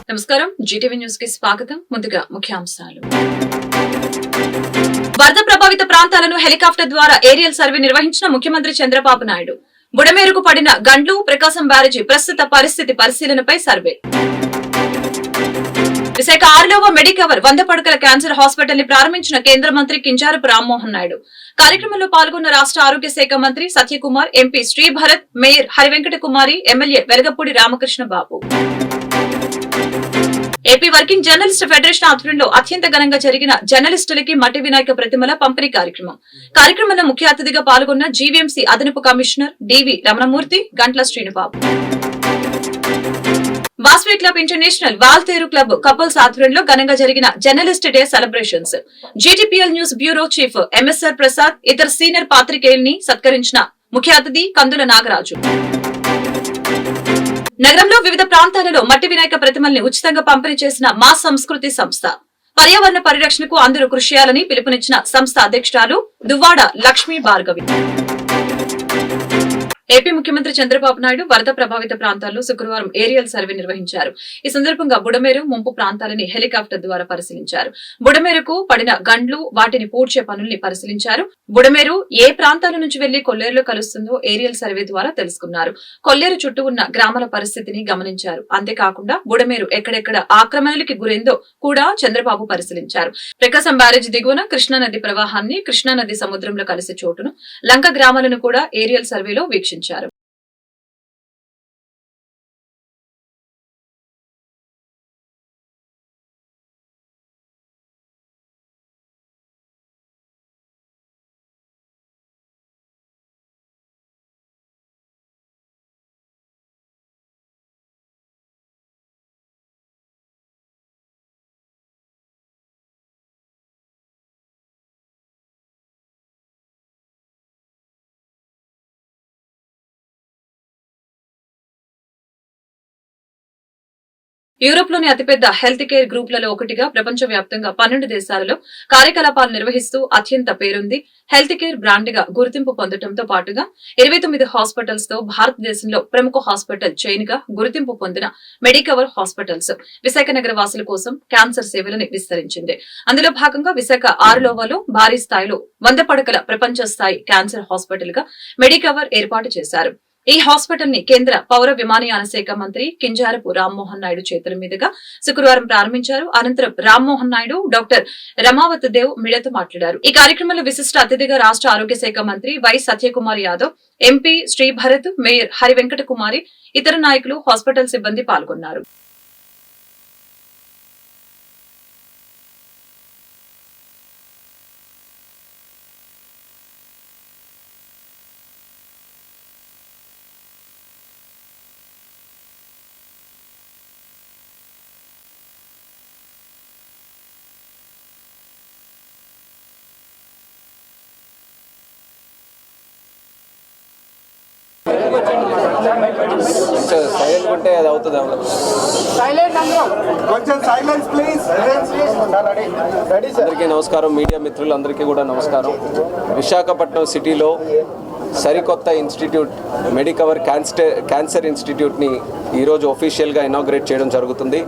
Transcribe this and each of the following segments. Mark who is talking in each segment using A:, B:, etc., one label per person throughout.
A: నమస్కారం Zee TV news కి స్వాగతం. ముందుగా ముఖ్యాంశాలు. వరద ప్రభావిత ప్రాంతాలను హెలికాప్టర్ ద్వారా ఏరియల్ సర్వే నిర్వహించిన ముఖ్యమంత్రి చంద్రబాబు నాయుడు. బుడమేరుకు పడిన గండ్లు, ప్రకాశం బ్యారేజీ ప్రస్తుత పరిస్థితి పరిశీలనపై సర్వే. విశాఖ 6వ మెడికవర్ 100 పడకల క్యాన్సర్ హాస్పిటల్ ని ప్రారంభించిన కేంద్ర మంత్రి కింజారపు రామ్మోహన్ నాయుడు. కార్యక్రమంలో పాల్గొన్న రాష్ట్ర ఆరోగ్య శాఖ మంత్రి సత్యకుమార్, ఎంపీ శ్రీభరత్, మేయర్ హరివెంకట కుమారి, MLA Velagapudi Ramakrishna Babu. AP working journalist federation ఆధ్వర్యంలో అత్యంత ఘనంగా జరిగిన జర్నలిస్టులకి మట్టి వినాయక ప్రతిమల పంపిణీ కార్యక్రమంలో ముఖ్య అతిథిగా పాల్గొన్న జీవీఎంసీ అదనపు commissioner D V Ramanamurthy, Gantla Srinubabu. Vasavi club international Waltair club couples ఆధ్వర్యంలో ఘనంగా జరిగిన journalist day celebrations. GTPL news bureau chief MSR Prasad, ఇతర సీనియర్ పాత్రికేయుల్ని సత్కరించిన ముఖ్య అతిథి కందుల నాగరాజు. నగరంలో వివిధ ప్రాంతాలలో మట్టి వినాయక ప్రతిమల్ని ఉచితంగా పంపిణీ చేసిన మా సంస్కృతి సంస్థ. పర్యావరణ పరిరక్షణకు అందరూ కృషి చేయాలని పిలుపునిచ్చిన సంస్థ అధ్యక్షురాలు దువ్వాడ లక్ష్మీ భార్గవి. ఏపీ ముఖ్యమంత్రి చంద్రబాబు నాయుడు వరద ప్రభావిత ప్రాంతాల్లో శుక్రవారం ఏరియల్ సర్వే నిర్వహించారు. ఈ సందర్భంగా బుడమేరు ముంపు ప్రాంతాలని హెలికాప్టర్ ద్వారా పరిశీలించారు. బుడమేరుకు పడిన గండ్లు, వాటిని పూడ్చే పనుల్ని పరిశీలించారు. బుడమేరు ఏ ప్రాంతాల నుంచి వెళ్లి కొల్లేరులో కలుస్తుందో ఏరియల్ సర్వే ద్వారా తెలుసుకున్నారు. కొల్లేరు చుట్టూ ఉన్న గ్రామాల పరిస్థితిని గమనించారు. అంతేకాకుండా బుడమేరు ఎక్కడెక్కడ ఆక్రమణలకి గురైందో కూడా చంద్రబాబు పరిశీలించారు. ప్రకాశం బ్యారేజ్ దిగువన కృష్ణానది ప్రవాహాన్ని, కృష్ణానది సముద్రంలో కలిసే చోటును, లంక గ్రామాలను కూడా ఏరియల్ సర్వేలో వీక్షించారు. యూరోప్ లోని అతిపెద్ద హెల్త్ కేర్ గ్రూపులలో ఒకటిగా ప్రపంచ వ్యాప్తంగా 12 దేశాలలో కార్యకలాపాలు నిర్వహిస్తూ అత్యంత పేరుంది హెల్త్ కేర్ బ్రాండ్ గా గుర్తింపు పొందడంతో పాటుగా 29 హాస్పిటల్స్ తో భారతదేశంలో ప్రముఖ హాస్పిటల్ చైన్ గా గుర్తింపు పొందిన మెడికవర్ హాస్పిటల్స్ విశాఖ నగర వాసుల కోసం క్యాన్సర్ సేవలను విస్తరించింది. అందులో భాగంగా విశాఖ 6లోవలో భారీ స్థాయిలో 100 పడకల ప్రపంచ స్థాయి క్యాన్సర్ హాస్పిటల్ గా మెడికవర్ ఏర్పాటు చేశారు. ఈ హాస్పిటల్ ని కేంద్ర పౌర విమానయాన శాఖ మంత్రి కింజారపు రామ్మోహన్ నాయుడు చేతుల మీదుగా శుక్రవారం ప్రారంభించారు. అనంతరం రామ్మోహన్ నాయుడు డాక్టర్ రమావత్ దేవ్ మీడియాతో మాట్లాడారు. ఈ కార్యక్రమంలో విశిష్ట అతిథిగా రాష్ట్ర ఆరోగ్య శాఖ మంత్రి Y Satyakumar Yadav, MP Sribharat, mayor Harivenkata Kumari, ఇతర నాయకులు, హాస్పిటల్ సిబ్బంది పాల్గొన్నారు.
B: సైలెంట్ ఉంటే అది అవుతుంది. అందరికీ నమస్కారం. మీడియా మిత్రులందరికీ కూడా నమస్కారం. విశాఖపట్నం సిటీలో సరికొత్త ఇన్స్టిట్యూట్ మెడికవర్ క్యాన్సర్ ఇన్స్టిట్యూట్ని ఈరోజు ఒఫీషియల్గా ఇనాగ్రేట్ చేయడం జరుగుతుంది.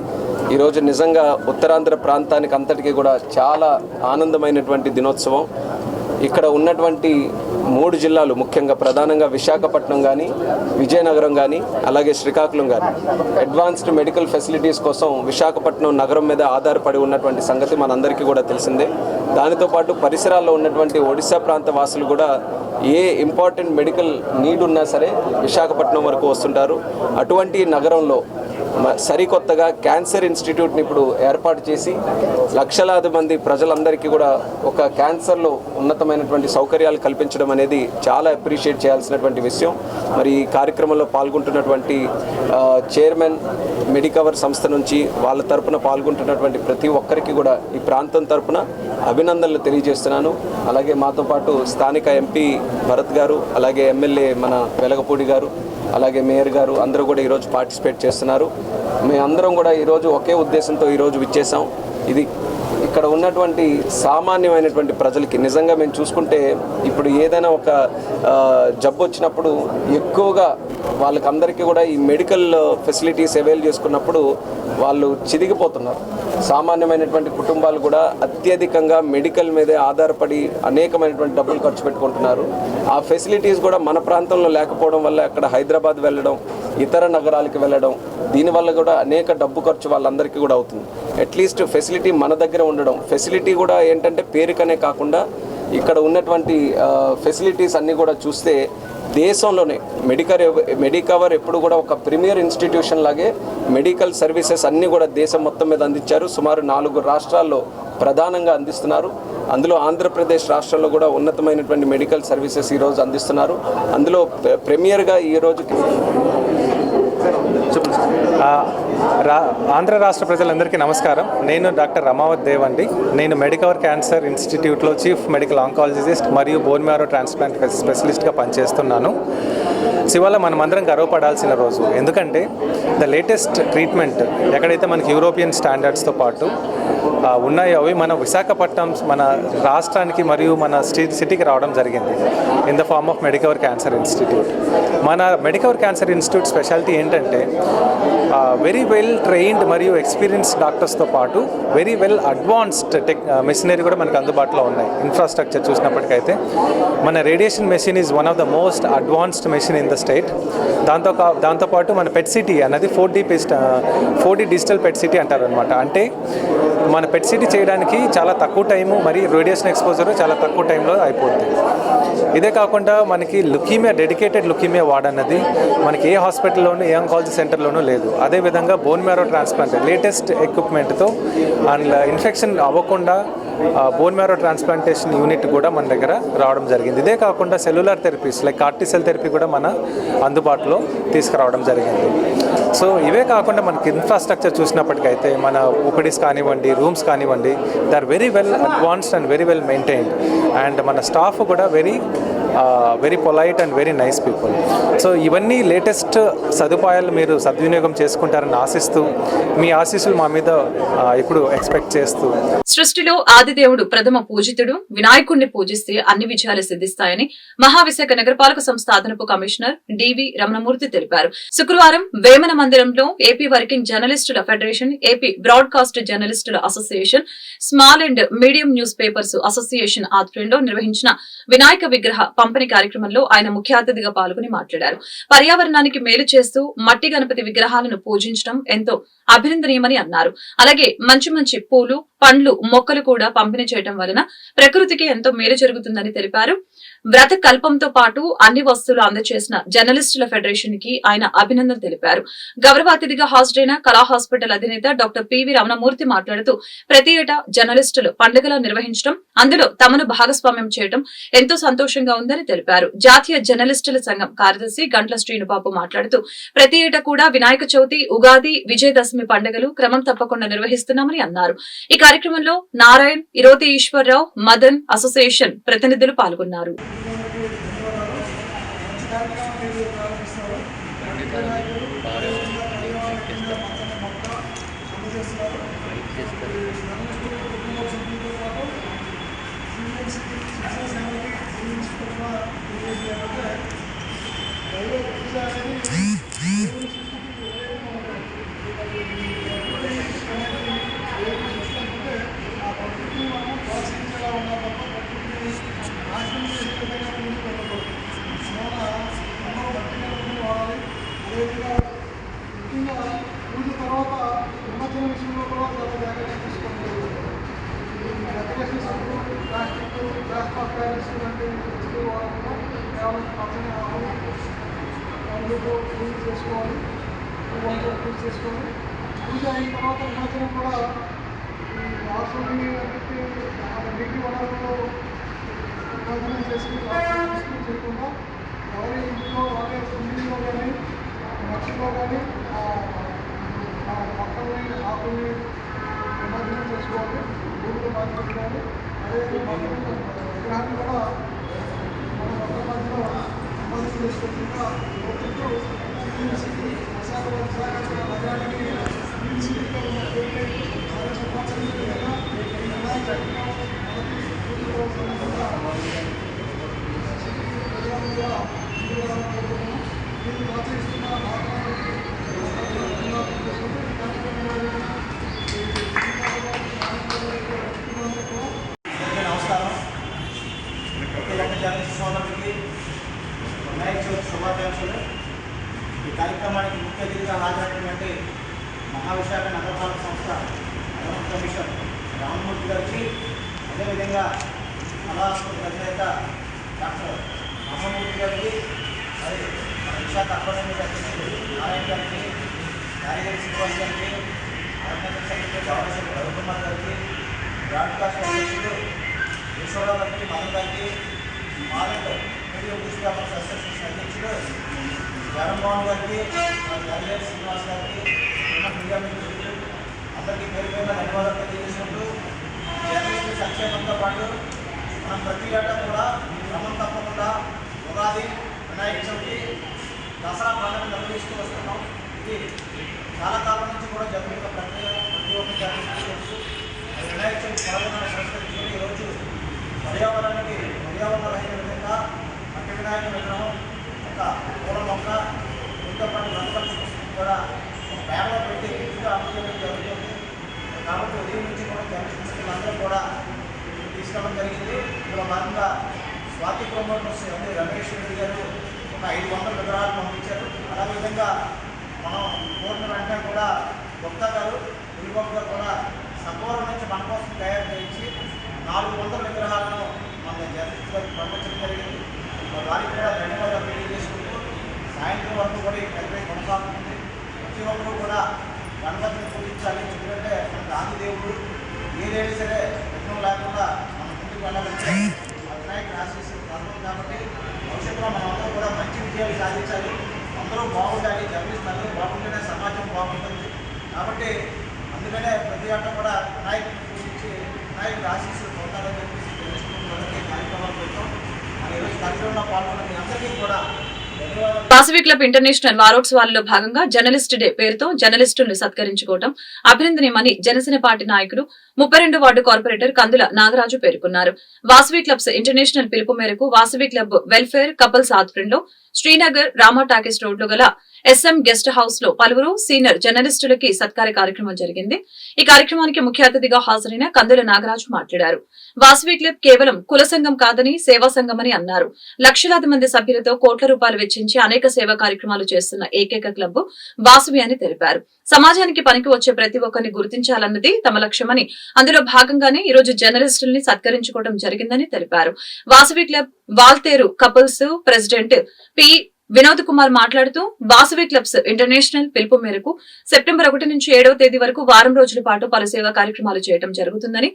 B: ఈరోజు నిజంగా ఉత్తరాంధ్ర ప్రాంతానికి అంతటికీ కూడా చాలా ఆనందమైనటువంటి దినోత్సవం. ఇక్కడ ఉన్నటువంటి 3 జిల్లాలు, ముఖ్యంగా ప్రధానంగా విశాఖపట్నం కానీ, విజయనగరం కానీ, అలాగే శ్రీకాకుళం కానీ అడ్వాన్స్డ్ మెడికల్ ఫెసిలిటీస్ కోసం విశాఖపట్నం నగరం మీద ఆధారపడి ఉన్నటువంటి సంగతి మనందరికీ కూడా తెలిసిందే. దానితో పాటు పరిసరాల్లో ఉన్నటువంటి ఒడిశా ప్రాంత వాసులు కూడా ఏ ఇంపార్టెంట్ మెడికల్ నీడ్ ఉన్నా సరే విశాఖపట్నం వరకు వస్తుంటారు. అటువంటి నగరంలో సరికొత్తగా క్యాన్సర్ ఇన్స్టిట్యూట్ని ఇప్పుడు ఏర్పాటు చేసి లక్షలాది మంది ప్రజలందరికీ కూడా ఒక క్యాన్సర్లో ఉన్నతమైనటువంటి సౌకర్యాలు కల్పించడం అనేది చాలా అప్రిషియేట్ చేయాల్సినటువంటి విషయం. మరి ఈ కార్యక్రమంలో పాల్గొంటున్నటువంటి చైర్మన్ మెడికవర్ సంస్థ నుంచి వాళ్ళ తరపున పాల్గొంటున్నటువంటి ప్రతి ఒక్కరికి కూడా ఈ ప్రాంతం తరపున అభినందనలు తెలియజేస్తున్నాను. అలాగే మాతో పాటు స్థానిక ఎంపీ భరత్ గారు, అలాగే ఎమ్మెల్యే మన వెలగపూడి గారు, అలాగే మేయర్ గారు అందరూ కూడా ఈరోజు పార్టిసిపేట్ చేస్తున్నారు. మేమందరం కూడా ఈరోజు ఒకే ఉద్దేశంతో ఈరోజు విచ్చేసాం. ఇది ఇక్కడ ఉన్నటువంటి సామాన్యమైనటువంటి ప్రజలకి నిజంగా మేము చూసుకుంటే ఇప్పుడు ఏదైనా ఒక జబ్బు వచ్చినప్పుడు ఎక్కువగా వాళ్ళకందరికీ కూడా ఈ మెడికల్ ఫెసిలిటీస్ అవైల్ చేసుకున్నప్పుడు వాళ్ళు చిదిగిపోతున్నారు. సామాన్యమైనటువంటి కుటుంబాలు కూడా అత్యధికంగా మెడికల్ మీదే ఆధారపడి అనేకమైనటువంటి డబ్బులు ఖర్చు పెట్టుకుంటున్నారు. ఆ ఫెసిలిటీస్ కూడా మన ప్రాంతంలో లేకపోవడం వల్ల అక్కడ హైదరాబాద్ వెళ్ళడం, ఇతర నగరాలకు వెళ్ళడం, దీనివల్ల కూడా అనేక డబ్బు ఖర్చు వాళ్ళందరికీ కూడా అవుతుంది. అట్లీస్ట్ ఫెసిలిటీ మన దగ్గర ఉండడం, ఫెసిలిటీ కూడా ఏంటంటే పేరుకనే కాకుండా ఇక్కడ ఉన్నటువంటి ఫెసిలిటీస్ అన్నీ కూడా చూస్తే దేశంలోనే మెడికవర్ ఎప్పుడు కూడా ఒక ప్రీమియర్ ఇన్స్టిట్యూషన్ లాగే మెడికల్ సర్వీసెస్ అన్నీ కూడా దేశం మొత్తం మీద అందించారు. సుమారు 4 రాష్ట్రాల్లో ప్రధానంగా అందిస్తున్నారు. అందులో ఆంధ్రప్రదేశ్ రాష్ట్రంలో కూడా ఉన్నతమైనటువంటి మెడికల్ సర్వీసెస్ ఈరోజు అందిస్తున్నారు. అందులో ప్రీమియర్గా ఈరోజు
C: ఆంధ్ర రాష్ట్ర ప్రజలందరికీ నమస్కారం. నేను డాక్టర్ రమావత్ దేవ్ అండి. నేను మెడికవర్ క్యాన్సర్ ఇన్స్టిట్యూట్లో చీఫ్ మెడికల్ ఆంకాలజిస్ట్ మరియు బోన్ మ్యారో ట్రాన్స్ప్లాంట్ స్పెషలిస్ట్గా పనిచేస్తున్నాను. ఇవాళ మనమందరం గర్వపడాల్సిన రోజు. ఎందుకంటే ద లేటెస్ట్ ట్రీట్మెంట్ ఎక్కడైతే మనకి యూరోపియన్ స్టాండర్డ్స్తో పాటు ఉన్నాయో అవి మన విశాఖపట్నం మన రాష్ట్రానికి మరియు మన సిటీకి రావడం జరిగింది in the form of Medicover cancer institute. మన మెడికవర్ క్యాన్సర్ ఇన్స్టిట్యూట్ స్పెషాలిటీ ఏంటంటే వెరీ వెల్ ట్రైన్డ్ మరియు ఎక్స్పీరియన్స్డ్ డాక్టర్స్తో పాటు వెరీ వెల్ అడ్వాన్స్డ్ మెషినరీ కూడా మనకు అందుబాటులో ఉన్నాయి. ఇన్ఫ్రాస్ట్రక్చర్ చూసినప్పటికైతే మన radiation machine is one of the most advanced machine in the state. దాంతోపాటు మన పెట్ సిటీ అన్నది 4D డిజిటల్ పెట్ సిటీ అంటారు అనమాట. అంటే మన పెట్ సిటీ చేయడానికి చాలా తక్కువ టైము మరియు రేడియేషన్ ఎక్స్పోజర్ చాలా తక్కువ టైంలో అయిపోతుంది. ఇదే కాకుండా మనకి లుకీమియా డెడికేటెడ్ లుకీమియా వార్డ్ అన్నది మనకి ఏ హాస్పిటల్లోనూ ఏ ఆంకాలజీ సెంటర్లోనూ లేదు. అదేవిధంగా బోన్ మ్యారో ట్రాన్స్ప్లాంట్ లేటెస్ట్ ఎక్విప్మెంట్తో అండ్ ఇన్ఫెక్షన్ అవ్వకుండా బోన్ మ్యారో ట్రాన్స్ప్లాంటేషన్ యూనిట్ కూడా మన దగ్గర రావడం జరిగింది. ఇదే కాకుండా cellular therapies like CAR T cell therapy కూడా మన అందుబాటులో తీసుకురావడం జరిగింది. సో ఇవే కాకుండా మనకి ఇన్ఫ్రాస్ట్రక్చర్ చూసినప్పటికైతే మన ఓపీడీస్ కానివ్వండి, రూమ్స్ కానివ్వండి, they are very well advanced and very well maintained. And మన స్టాఫ్ కూడా very polite and very nice people. So ఇవన్నీ లేటెస్ట్ సదుపాయాలు మీరు సద్వినియోగం చేసుకుంటారని ఆశిస్తూ మీ ఆశీస్సులు మా మీద ఇప్పుడు ఎక్స్పెక్ట్ చేస్తూ,
A: సృష్టిలో ఆదిదేవుడు ప్రథమ పూజితుడు, వినాయకుడిని పూజిస్తే అన్ని విజయాలు సిద్ధిస్తాయని మహావిశాఖ నగరపాలక సంస్థ అదనపు కమిషనర్ డివి రమణమూర్తి తెలిపారు. శుక్రవారం వేమన మందిరంలో ఏపీ వర్కింగ్ జర్నలిస్టుల ఫెడరేషన్, ఏపీ బ్రాడ్కాస్ట్ జర్నలిస్టుల association, small and medium news papers association ఆధ్వర్యంలో నిర్వహించిన వినాయక విగ్రహ పంపిణీ కార్యక్రమంలో ఆయన ముఖ్య అతిథిగా పాల్గొని మాట్లాడారు. పర్యావరణానికి మేలు చేస్తూ మట్టి గణపతి విగ్రహాలను పూజించడం ఎంతో అభినందనీయమని అన్నారు. అలాగే మంచి మంచి పూలు, పండ్లు, మొక్కలు కూడా పంపిణీ చేయడం వలన ప్రకృతికి ఎంతో మేలు జరుగుతుందని తెలిపారు. వ్రత కల్పంతో పాటు అన్ని వస్తువులు అందజేసిన జర్నలిస్టుల ఫెడరేషన్ కి ఆయన అభినందన తెలిపారు. గౌరవ అతిథిగా హాజరైన కళా హాస్పిటల్ అధినేత డాక్టర్ పివి రమణమూర్తి మాట్లాడుతూ ప్రతి ఏటా జర్నలిస్టులు పండుగలు నిర్వహించడం, అందులో తమను భాగస్వామ్యం చేయడం ఎంతో సంతోషంగా ఉందని తెలిపారు. జాతీయ జర్నలిస్టుల సంఘం కార్యదర్శి గంట్ల శ్రీనుబాబు మాట్లాడుతూ ప్రతి ఏటా కూడా వినాయక చవితి, ఉగాది, విజయదశమి పండుగలు క్రమం తప్పకుండా నిర్వహిస్తున్నామని అన్నారు. ఈ కార్యక్రమంలో నారాయణ్, ఇరోతి ఈశ్వరరావు, మదన్ అసోసియేషన్ ప్రతినిధులు పాల్గొన్నారు.
D: పూజ తర్వాత నిమజ్జన విషయంలో కూడా చాలా జాగ్రత్త తీసుకోవాలి. డెకరేషన్ సబ్బులు, ప్లాస్టిక్, గ్లాస్ ఆఫ్ ప్యారెంట్స్ వంటి వస్తువులు వాడకుండా కేవలం పచ్చని ఆవులు పండ్లతో పూజ చేసుకోవాలి. పూజ చేసుకోవాలి. పూజ అయిన తర్వాత నిమజ్జనం కూడా ఈ వాసుని నీటి వనరుల్లో నిమజ్జనం చేసి చేయకుండా ఎవరి ఇంట్లో వాళ్ళ కుండీలో కానీ మట్టిలో కానీ మొక్కల్ని, ఆకుల్ని నిమజ్జనం చేసుకోవాలి. భూమిలో బాధపెట్టుకోవాలి. అదేవిధంగా విగ్రహాన్ని కూడా మన మొక్కల మధ్యలో నిమజ్జనం చేసుకోకుండా కోరుకుంటూ విశాఖపట్నం నగరానికి సిటీగా ఉన్న పేరుపై చాలా సంవత్సరాల
E: నమస్కారం. జర్నలిస్ట్ సోదరులకి వినాయక చవితి శుభాకాంక్షలు. ఈ కార్యక్రమానికి ముఖ్య అతిథిగా హాజరైనటువంటి మహావిశాఖ నగరపాలక సంస్థ డెవలప్మెంట్ కమిషన్ రామమూర్తి గారికి, అదేవిధంగా కళాశాల అధినేత డాక్టర్ రామమూర్తి గారికి, మరి మన విశాఖ అకాడమీ అధ్యక్షుడు నారాయణ గారికి, కార్యదర్శి శ్రీనివాస్ గారికి, ఆర్గనైజింగ్ సెక్రటరీ గవర్నర్ రవికుమార్ గారికి, బ్రాడ్కాస్ట్ అధ్యక్షుడు ఈశ్వరరావు గారికి, మదన్ గారికి, మాలెట్ మీడియా న్యూస్ పేపర్స్ అసోసియేషన్ అధ్యక్షుడు జగన్మోహన్ గారికి, కార్యదర్శి శ్రీనివాస్ గారికి, మీడియా మిత్రులు అందరికీ పేరు పేరున ధన్యవాదాలు తెలియజేసుకుంటూ, జర్నలిస్టు సంక్షేమంతో పాటు మనం ప్రతి ఏటా కూడా క్రమం తప్పకుండా ఉగాది, వినాయక చవితి, దసరా పండుగ నిర్వహిస్తూ వస్తున్నాం. ఇది చాలా కాలం నుంచి కూడా జరుగుతున్న ప్రక్రియ. ప్రతి ఒక్క జర్నలిస్టు తెలుసు. వినాయక చవితి పర్వదినాన్ని పురస్కరించుకుని ఈరోజు పర్యావరణ రహిత విధంగా మట్టి వినాయక విగ్రహం, ఒక పూల మొక్క, దీంతో పాటు రంగుల కూడా ఒక బ్యాగ్లో పెట్టి పూర్తిగా అమలు చేయడం జరుగుతుంది. కాబట్టి ఉదయం నుంచి కూడా జర్నలిస్టులు అందరూ కూడా తీసుకెళ్ళడం జరిగింది. ఇందులో భాగంగా స్వాతి ప్రమోటర్స్ అంటే రమేష్ రెడ్డి గారు ఒక 500 విగ్రహాలు పంపించారు. అదేవిధంగా మనం కోరిన వెంటనే కూడా గుప్తా గారు, ఉల్లిబాబు గారు కూడా సంపూర్ణ నుంచి మన కోసం తయారు చేయించి 400 విగ్రహాలను మన జర్నలిస్టులకు పంపించడం జరిగింది. వారికి కూడా ధన్యవాదాలు తెలియజేసుకుంటూ, సాయంత్రం వరకు కూడా ఈ ప్రక్రియ కొనసాగుతుంది. ప్రతి ఒక్కరూ కూడా గణపతిని పూజించాలి. ఎందుకంటే మన గాంధీదేవుడు ఏదైనా సరే విఘ్నం లేకుండా మన ముందుకు వెళ్ళాలంటే వినాయకుడు ఆశీస్సులు కలుగుతుంది. కాబట్టి భవిష్యత్తులో మనమందరూ కూడా మంచి విజయాలు సాధించాలి. అందరూ బాగుండాలి. జర్నలిస్టులు అందరూ బాగుంటేనే సమాజం బాగుంటుంది. కాబట్టి అందుకనే ప్రతి ఆట కూడా వినాయకుడిని పూజించి వినాయకుడు ఆశీస్సులు పొందాలని చెప్పేసి తెలుసుకుంటూ అందరికీ కార్యక్రమాలు పెడతాం. మన ఈరోజు కార్యక్రమంలో పాల్గొన్న మీ అందరికీ కూడా ధన్యవాదాలు.
A: వాసవి క్లబ్ ఇంటర్నేషనల్ వారోత్సవాల్లో భాగంగా జర్నలిస్ట్ డే పేరుతో జర్నలిస్టులను సత్కరించుకోవడం అభినందనీయమని జనసేన పార్టీ నాయకులు 32 వార్డు కార్పొరేటర్ కందుల నాగరాజు పేర్కొన్నారు. వాసవి క్లబ్స్ ఇంటర్నేషనల్ పిలుపు మేరకు వాసవి క్లబ్ వెల్ఫేర్ కపుల్స్ ఆధ్వర్యంలో శ్రీనగర్ రామా టాకీస్ రోడ్లో గల SM గెస్ట్ హౌస్ లో పలువురు సీనియర్ జర్నలిస్టులకి సత్కార కార్యక్రమం జరిగింది. ఈ కార్యక్రమానికి ముఖ్య అతిథిగా హాజరైన కందుల నాగరాజు మాట్లాడారు. వాసవి క్లబ్ కేవలం కుల సంఘం కాదని సేవా సంఘమని అన్నారు. లక్షలాది మంది సభ్యులతో కోట్ల రూపాయలు వెచ్చించి అనేక సేవా కార్యక్రమాలు చేస్తున్న ఏకైక క్లబ్ వాసవి అని తెలిపారు. సమాజానికి పనికి వచ్చే ప్రతి ఒక్కరిని గుర్తించాలన్నది తమ లక్ష్యమని, అందులో భాగంగానే ఈ రోజు జర్నలిస్టుల్ని సత్కరించుకోవడం జరిగిందని తెలిపారు. Vasavi club Waltair couples president P Vinod Kumar మాట్లాడుతూ, వాసవి క్లబ్స్ ఇంటర్నేషనల్ పిలుపు మేరకు సెప్టెంబర్ 1 నుంచి 7వ తేదీ వరకు వారం రోజుల పాటు పలు సేవా కార్యక్రమాలు చేయడం జరుగుతుందని,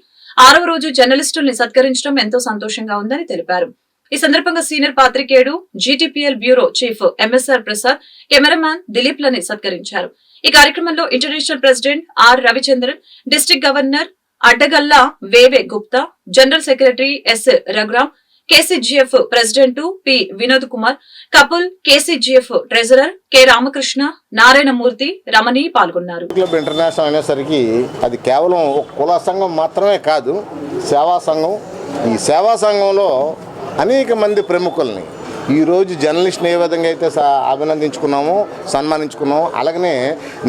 A: 6వ రోజు జర్నలిస్టుల్ని సత్కరించడం ఎంతో సంతోషంగా ఉందని తెలిపారు. ఈ సందర్భంగా సీనియర్ పాత్రికేయుడు GTPL bureau chief MSR Prasad, cameraman Dilip లని సత్కరించారు. ఈ కార్యక్రమంలో international president R Ravichandran, district governor Addagalla V V Gupta, general secretary S Raghuram, KCGF president P Vinod Kumar, couple KCGF treasurer K Ramakrishna, Narayanamurthy, Ramani పాల్గొన్నారు.
F: క్లబ్ ఇంటర్నేషనల్ అనేసరికి అది కేవలం ఒక కుల సంఘం మాత్రమే కాదు, సేవా సంఘం. ఈ సేవా సంఘంలో అనేక మంది ప్రముఖుల్ని ఈరోజు జర్నలిస్ట్ని ఏ విధంగా అయితే అభినందించుకున్నామో, సన్మానించుకున్నామో, అలాగనే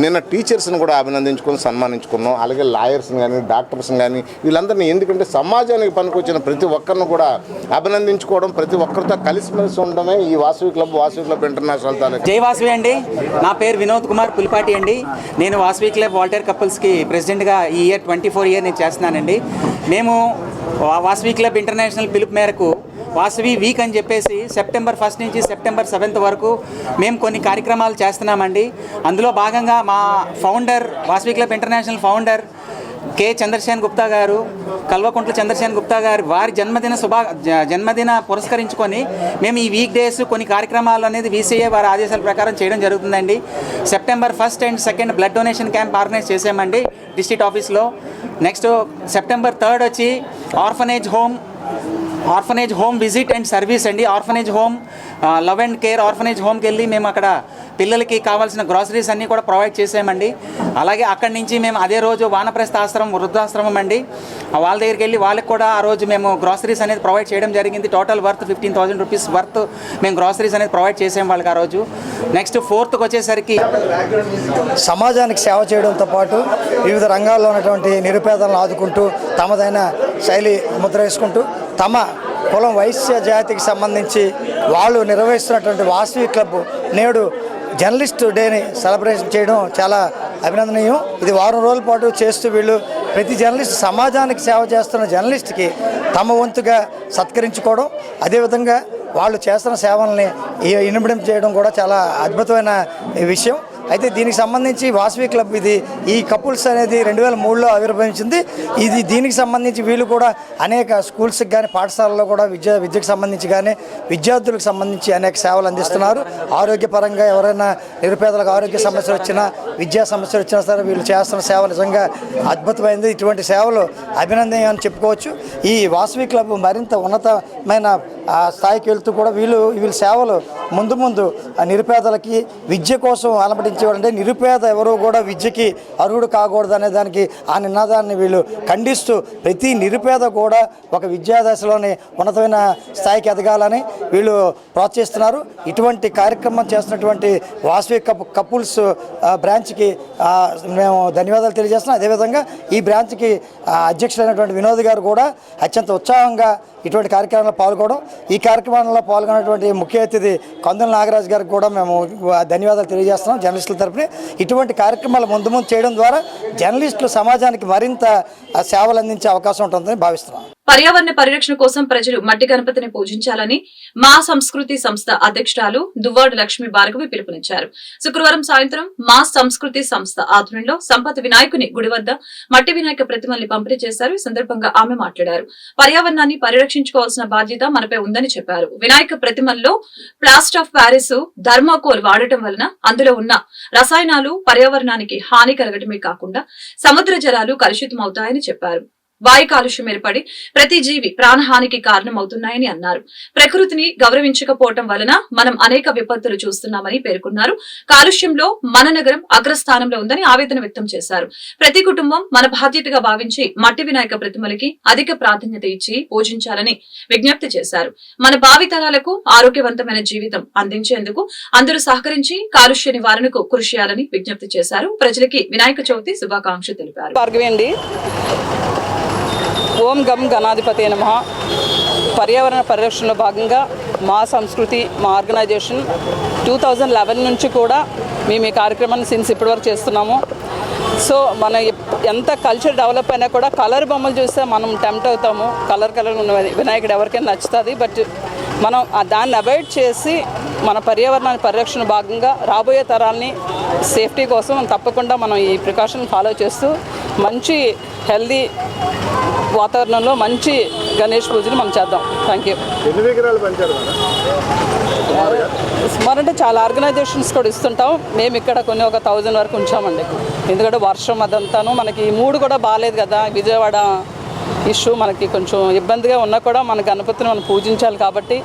F: నిన్న టీచర్స్ని కూడా అభినందించుకొని సన్మానించుకున్నాం. అలాగే లాయర్స్ని కానీ, డాక్టర్స్ని కానీ, వీళ్ళందరినీ, ఎందుకంటే సమాజానికి పనికొచ్చిన ప్రతి ఒక్కరిని కూడా అభినందించుకోవడం, ప్రతి ఒక్కరితో కలిసిమెలిసి ఉండడమే ఈ వాసవి క్లబ్ ఇంటర్నేషనల్ తాలూకా.
G: జై వాసవి అండి. నా పేరు వినోద్ కుమార్ పులిపాటి అండి. నేను వాసవి క్లబ్ వాల్టేర్ కపుల్స్కి ప్రెసిడెంట్గా ఈ ఇయర్ 24 ఇయర్ నేను చేస్తున్నానండి. మేము వాసవి క్లబ్ ఇంటర్నేషనల్ పిలుపు మేరకు వాసవి వీక్ అని చెప్పేసి సెప్టెంబర్ 1 నుంచి సెప్టెంబర్ 7 వరకు మేము కొన్ని కార్యక్రమాలు చేస్తున్నామండి. అందులో భాగంగా మా founder, Vasavi club international founder K Chandrasen Gupta గారు, కల్వకుంట్ల చంద్రసేన్ గుప్తా గారు వారి జన్మదిన పురస్కరించుకొని మేము ఈ వీక్ డేస్ కొన్ని కార్యక్రమాలు అనేది VCA వారి ఆదేశాల ప్రకారం చేయడం జరుగుతుందండి. September 1 and 2 blood donation camp organise చేసామండి డిస్ట్రిక్ట్ ఆఫీస్లో. నెక్స్ట్ సెప్టెంబర్ 3 వచ్చి orphanage home visit and service అండి. Orphanage home love and care orphanage హోమ్కి వెళ్ళి మేము అక్కడ పిల్లలకి కావాల్సిన గ్రాసరీస్ అన్నీ కూడా ప్రొవైడ్ చేసామండి. అలాగే అక్కడి నుంచి మేము అదే రోజు వానప్రస్థ ఆశ్రమం వృద్ధాశ్రమం అండి, వాళ్ళ దగ్గరికి వెళ్ళి వాళ్ళకి కూడా ఆ రోజు మేము గ్రాసరీస్ అనేది ప్రొవైడ్ చేయడం జరిగింది. టోటల్ వర్త్ 15,000 రూపీస్ వర్త్ మేము గ్రాసరీస్ అనేది ప్రొవైడ్ చేసాం వాళ్ళకి ఆ రోజు. నెక్స్ట్ 4th వచ్చేసరికి
H: సమాజానికి సేవ చేయడంతో పాటు వివిధ రంగాల్లో ఉన్నటువంటి నిరుపేదలను ఆదుకుంటూ తమదైన శైలి ముద్ర వేసుకుంటూ తమ కులం వైశ్య జాతికి సంబంధించి వాళ్ళు నిర్వహిస్తున్నటువంటి వాసవి క్లబ్ నేడు జర్నలిస్ట్ డేని సెలబ్రేషన్ చేయడం చాలా అభినందనీయం. ఇది వారం రోజుల పాటు చేస్తూ వీళ్ళు ప్రతి జర్నలిస్ట్ సమాజానికి సేవ చేస్తున్న జర్నలిస్ట్కి తమ వంతుగా సత్కరించుకోవడం, అదేవిధంగా వాళ్ళు చేస్తున్న సేవల్ని ఇనుమడం చేయడం కూడా చాలా అద్భుతమైన విషయం. అయితే దీనికి సంబంధించి వాసవి క్లబ్ ఈ కపుల్స్ అనేది 2003లో ఆవిర్భవించింది. దీనికి సంబంధించి వీళ్ళు కూడా అనేక స్కూల్స్కి కానీ పాఠశాలలో కూడా విద్యకు సంబంధించి కానీ విద్యార్థులకు సంబంధించి అనేక సేవలు అందిస్తున్నారు. ఆరోగ్యపరంగా ఎవరైనా నిరుపేదలకు ఆరోగ్య సమస్యలు వచ్చినా విద్యా సమస్యలు వచ్చినా సరే వీళ్ళు చేస్తున్న సేవ నిజంగా అద్భుతమైనది. ఇటువంటి సేవలు అభినందనీయం అని చెప్పుకోవచ్చు. ఈ వాసవి క్లబ్ మరింత ఉన్నతమైన స్థాయికి వెళ్తూ కూడా వీళ్ళు సేవలు ముందు నిరుపేదలకి విద్య కోసం అలమటించేవాళ్ళంటే నిరుపేద ఎవరో కూడా విద్యకి అర్హుడు కాకూడదు అనే దానికి ఆ నినాదాన్ని వీళ్ళు ఖండిస్తూ ప్రతి నిరుపేద కూడా ఒక విద్యాదశలోని ఉన్నతమైన స్థాయికి ఎదగాలని వీళ్ళు ప్రోత్సహిస్తున్నారు. ఇటువంటి కార్యక్రమం చేస్తున్నటువంటి వాసవి కపుల్స్ బ్రాంచ్కి మేము ధన్యవాదాలు తెలియజేస్తున్నాం. అదేవిధంగా ఈ బ్రాంచ్కి అధ్యక్షులైనటువంటి వినోద్ గారు కూడా అత్యంత ఉత్సాహంగా ఇటువంటి కార్యక్రమాల్లో పాల్గొనడం, ఈ కార్యక్రమంలో పాల్గొన్నటువంటి ముఖ్య అతిథి కందుల నాగరాజు గారికి కూడా మేము ధన్యవాదాలు తెలియజేస్తున్నాం జర్నలిస్టుల తరపున. ఇటువంటి కార్యక్రమాలు ముందు చేయడం ద్వారా జర్నలిస్టులు సమాజానికి మరింత సేవలు అందించే అవకాశం ఉంటుందని భావిస్తున్నాం.
A: పర్యావరణ పరిరక్షణ కోసం ప్రజలు మట్టి గణపతిని పూజించాలని మా సంస్కృతి సంస్థ అధ్యక్షురాలు దువ్వాడు లక్ష్మీ భార్గవి పిలుపునిచ్చారు. శుక్రవారం సాయంత్రం మా సంస్కృతి సంస్థ ఆధ్వర్యంలో సంపత్ వినాయకుని గుడి వద్ద మట్టి వినాయక ప్రతిమల్ని పంపిణీ చేశారు. ఈ సందర్భంగా ఆమె మాట్లాడారు. పర్యావరణాన్ని పరిరక్షించుకోవాల్సిన బాధ్యత మనపై ఉందని చెప్పారు. వినాయక ప్రతిమల్లో ప్లాస్టర్ ఆఫ్ ప్యారిస్, థర్మాకోల్ వాడటం వలన అందులో ఉన్న రసాయనాలు పర్యావరణానికి హాని కలగటమే కాకుండా సముద్ర జలాలు కలుషితమవుతాయని చెప్పారు. వాయు కాలుష్యం ఏర్పడి ప్రతి జీవి ప్రాణహానికి కారణమవుతున్నాయని అన్నారు. ప్రకృతిని గౌరవించకపోవటం వలన మనం అనేక విపత్తులు చూస్తున్నామని పేర్కొన్నారు. కాలుష్యంలో మన నగరం అగ్రస్థానంలో ఉందని ఆవేదన వ్యక్తం చేశారు. ప్రతి కుటుంబం మన బాధ్యతగా భావించి మట్టి వినాయక ప్రతిమలకి అధిక ప్రాధాన్యత ఇచ్చి పూజించాలని విజ్ఞప్తి చేశారు. మన భావితరాలకు ఆరోగ్యవంతమైన జీవితం అందించేందుకు అందరూ సహకరించి కాలుష్య నివారణకు కృషి చేయాలని విజ్ఞప్తి చేశారు. ప్రజలకి వినాయక చవితి శుభాకాంక్షలు తెలిపారు.
I: ఓం గం గణాధిపతే నమః. పర్యావరణ పరిరక్షణలో భాగంగా మా సంస్కృతి మా ఆర్గనైజేషన్ 2011 నుంచి కూడా మేము ఈ కార్యక్రమాన్ని ఇప్పటివరకు చేస్తున్నాము. సో మన ఎంత కల్చర్ డెవలప్ అయినా కూడా కలర్ బొమ్మలు చూస్తే మనం టెంప్ట్ అవుతాము. కలర్ ఉన్న వినాయకుడు ఎవరికైనా నచ్చుతుంది. బట్ మనం దాన్ని అవాయిడ్ చేసి మన పర్యావరణాన్ని పరిరక్షణ భాగంగా రాబోయే తరాలని సేఫ్టీ కోసం తప్పకుండా మనం ఈ ప్రికాషన్ ఫాలో చేస్తూ మంచి హెల్దీ వాతావరణంలో మంచి గణేష్ పూజలు మనం చేద్దాం. Thank you. మరంటే చాలా ఆర్గనైజేషన్స్ కూడా ఇస్తుంటాం. మేము ఇక్కడ కొన్ని ఒక 1000 వరకు ఉంచామండి. ఎందుకంటే వర్షం అదంతాను మనకి 3 కూడా బాగాలేదు కదా, విజయవాడ ఇష్యూ మనకి కొంచెం ఇబ్బందిగా ఉన్నా కూడా మన గణపతిని మనం పూజించాలి కాబట్టి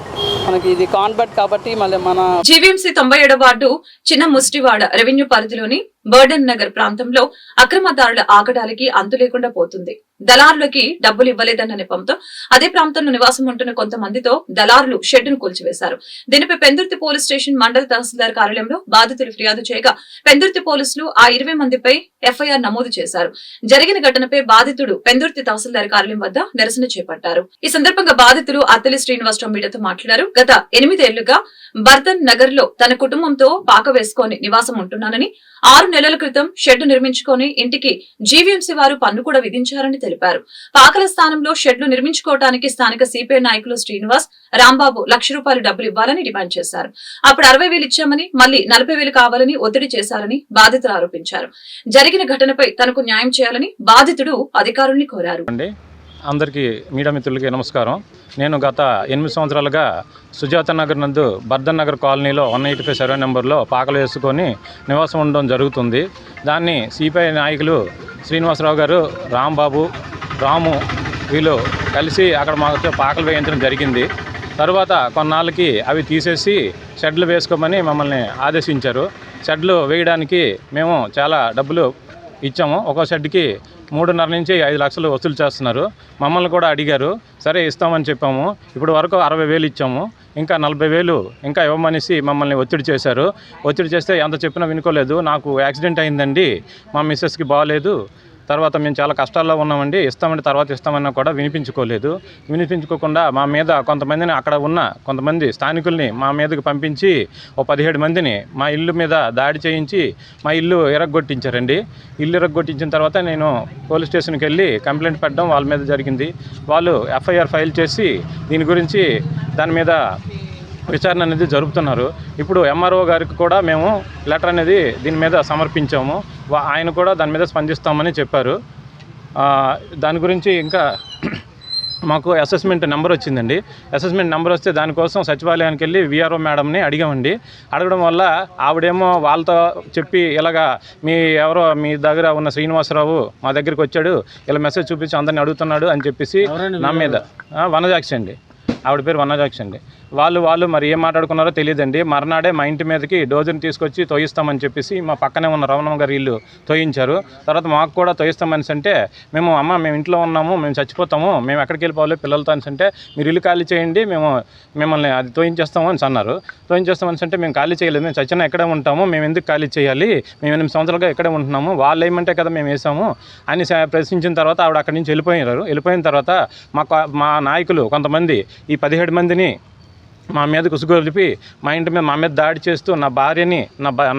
I: మనకి ఇది కాన్బర్ట్ కాబట్టి మళ్ళీ మన
A: జీవీఎంసీ 97వ వార్డు చిన్న ముష్టివాడ రెవెన్యూ పరిధిలోని బర్డన్ నగర్ ప్రాంతంలో అక్రమదారుల ఆగడాలకి అంతు లేకుండా పోతుంది. దళారులకి డబ్బులు ఇవ్వలేదన్న నెపంతో అదే ప్రాంతంలో నివాసం ఉంటున్న కొంతమందితో దళారులు షెడ్డును కూల్చివేశారు. దీనిపై పెందుర్తి పోలీస్ స్టేషన్ మండల తహసీల్దార్ కార్యాలయంలో బాధితులు ఫిర్యాదు చేయగా పెందుర్తి పోలీసులు ఆ 20 మందిపై ఎఫ్ఐఆర్ నమోదు చేశారు. జరిగిన ఘటనపై బాధితుడు పెందుర్తి తహసీల్దార్ కార్యాలయం వద్ద నిరసన చేపట్టారు. ఈ సందర్భంగా బాధితులు అత్తలి శ్రీనివాసరావు మీడియాతో మాట్లాడారు. గత 8 ఏళ్లుగా బర్దన్ నగర్ లో తన కుటుంబంతో పాక వేసుకొని నివాసం ఉంటున్నానని, 6 నెలల క్రితం షెడ్ నిర్మించుకొని ఇంటికి జీవీఎంసీ వారు పన్ను కూడా విధించారని తెలిపారు. పాకల స్థానంలో షెడ్లు నిర్మించుకోవడానికి స్థానిక సిపిఐ నాయకులు శ్రీనివాస్, రాంబాబు ₹1,00,000 డబ్బులు ఇవ్వాలని డిమాండ్ చేశారు. అప్పుడు 60,000 ఇచ్చామని మళ్లీ 40,000 కావాలని ఒత్తిడి చేశారని బాధితులు ఆరోపించారు. జరిగిన ఘటనపై తనకు న్యాయం చేయాలని బాధితుడు అధికారుల్ని కోరారు.
J: అందరికీ మీడియా మిత్రులకి నమస్కారం. నేను గత 8 సంవత్సరాలుగా సుజాత నగర్ నందు బర్దన్ నగర్ కాలనీలో 185 సర్వే నెంబర్లో పాకలు వేసుకొని నివాసం ఉండడం జరుగుతుంది. దాన్ని సిపిఐ నాయకులు శ్రీనివాసరావు గారు, రాంబాబు, రాము వీళ్ళు కలిసి అక్కడ మాకు పాకలు వేయించడం జరిగింది. తర్వాత కొన్నాళ్ళకి అవి తీసేసి షెడ్లు వేసుకోమని మమ్మల్ని ఆదేశించారు. షెడ్లు వేయడానికి మేము చాలా డబ్బులు ఇచ్చాము. ఒక్కో షెడ్కి 3.5 నుంచి 5 లక్షలు వసూలు చేస్తున్నారు. మమ్మల్ని కూడా అడిగారు, సరే ఇస్తామని చెప్పాము. ఇప్పుడు వరకు 60,000 ఇచ్చాము, ఇంకా 40,000 ఇంకా ఇవ్వమనేసి మమ్మల్ని ఒత్తిడి చేశారు. ఒత్తిడి చేస్తే ఎంత చెప్పినా వినుకోలేదు. నాకు యాక్సిడెంట్ అయిందండి, మా మిస్సెస్కి బాగాలేదు, తర్వాత మేము చాలా కష్టాల్లో ఉన్నామండి, ఇస్తామండి తర్వాత ఇస్తామన్నా కూడా వినిపించుకోకుండా మా మీద కొంతమందిని, అక్కడ ఉన్న కొంతమంది స్థానికుల్ని మా మీదకి పంపించి 17 మందిని మా ఇల్లు మీద దాడి చేయించి మా ఇల్లు ఇరగ్గొట్టించారండి. ఇల్లు ఇరగ్గొట్టించిన తర్వాత నేను పోలీస్ స్టేషన్కి వెళ్ళి కంప్లైంట్ పెట్టడం వాళ్ళ మీద జరిగింది. వాళ్ళు ఎఫ్ఐఆర్ ఫైల్ చేసి దాని మీద విచారణ అనేది జరుపుతున్నారు. ఇప్పుడు ఎంఆర్ఓ గారికి కూడా మేము లెటర్ అనేది దీని మీద సమర్పించాము. ఆయన కూడా దాని మీద స్పందిస్తామని చెప్పారు. దాని గురించి ఇంకా మాకు అసెస్మెంట్ నెంబర్ వచ్చిందండి. అసెస్మెంట్ నెంబర్ వస్తే దానికోసం సచివాలయానికి వెళ్ళి విఆర్ఓ మేడంని అడిగామండి. అడగడం వల్ల ఆవిడేమో వాళ్ళతో చెప్పి ఇలాగా మీ దగ్గర ఉన్న శ్రీనివాసరావు మా దగ్గరికి వచ్చాడు, ఇలా మెసేజ్ చూపించి అందరిని అడుగుతున్నాడు అని చెప్పేసి నా మీద వనజాక్షి అండి, ఆవిడ పేరు వనజాక్షి అండి. వాళ్ళు మరి ఏం మాట్లాడుకున్నారో తెలియదండి. మర్నాడే మా ఇంటి మీదకి డోజర్ని తీసుకొచ్చి తోయిస్తామని చెప్పేసి మా పక్కనే ఉన్న రమణమ్మ గారి ఇల్లు తోయించారు. తర్వాత మాకు కూడా తోయిస్తామని అంటే మేము ఇంట్లో ఉన్నాము, మేము చచ్చిపోతాము, మేము ఎక్కడికి వెళ్ళిపోవాలి పిల్లలతో అని అంటే మీరు ఇల్లు ఖాళీ చేయండి, మేము మిమ్మల్ని అది తోయించేస్తాము అని అన్నారు. తోయించేస్తామని అంటే మేము ఖాళీ చేయలేదు, మేము చచ్చినా ఎక్కడే ఉంటాము, మేము ఎందుకు ఖాళీ చేయాలి, మేము 8 సంవత్సరాలుగా ఎక్కడే ఉంటున్నాము, వాళ్ళు ఏమంటే కదా మేము వేసాము అని ప్రశ్నించిన తర్వాత ఆవిడ అక్కడి నుంచి వెళ్ళిపోయిన తర్వాత మా నాయకులు కొంతమంది ఈ 17 మందిని మా మీద కుసుగొలిపి మా ఇంటి మీద మా మీద దాడి చేస్తూ నా భార్యని